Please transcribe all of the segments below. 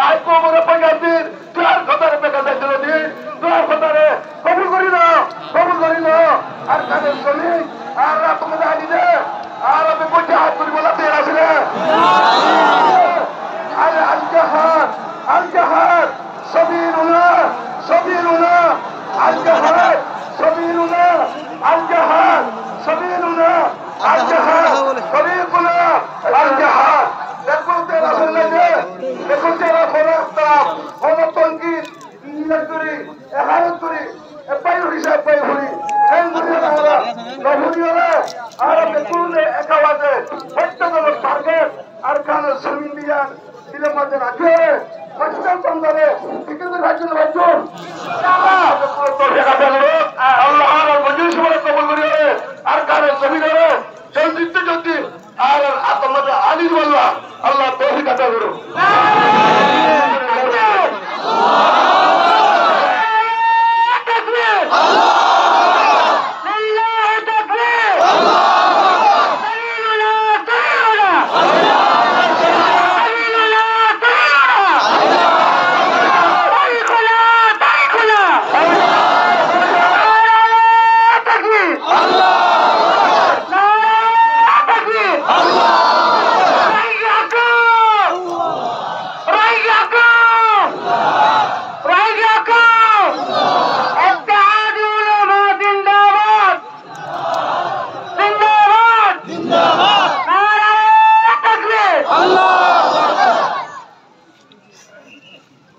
I কোমরে পয়গা দিন তোর কথারে পেকা দিল দিন তোর কথারে কবুল করি না আর কাদের শ্রমিক আর তোমাদের আনি দে আর আমি বলছি হাত করি বলা পেয়ে আসলে আরে আল জাহাদ সবিরুনা আল জাহাদ সবিরুনা আল জাহাদ সবিরুনা আল জাহাদ সবিরুনা আল জাহাদ দেখুন তেরা শুনলে যে দেখুন তেরা খবর তঙ্কিত ইঞ্জিনিয়ার করি এহারত করি পাইল হিসাব পাই হরি আর দেখুন এক আওয়াজে প্রত্যেক টার্গেট আর কান জমিন দিয়ার দিলের মধ্যে রাখে পশ্চিম বঙ্গলে কিন্তু রাজ্য আল্লাহ মঞ্জুর সময় কবল করি আর কান জমিন জলদি আর তোমাদের আলিজ বললা আল্লাহ তৌফিক আতা করো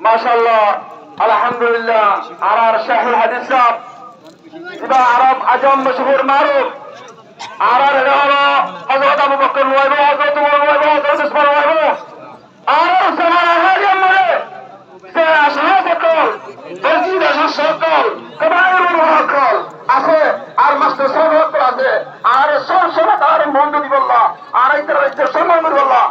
माशाअल्लाह अल्हम्दुलिल्लाह आर शेखुल हदीस साहब इबा अरब आजम मशहूर मारूफ are hello Hazrat Abu Bakr वाइबो Hazrat Umar वाइबो Hazrat Usman वाइबो are समाना हाजिम मरे से असहाब कल मस्जिद সকল কবায়ের সকল আছে আর মাস্টার সাহেব আছে আর সব সব আর বন্ধু দিবল্লাহ আর ইতর সম্মান দিবল্লাহ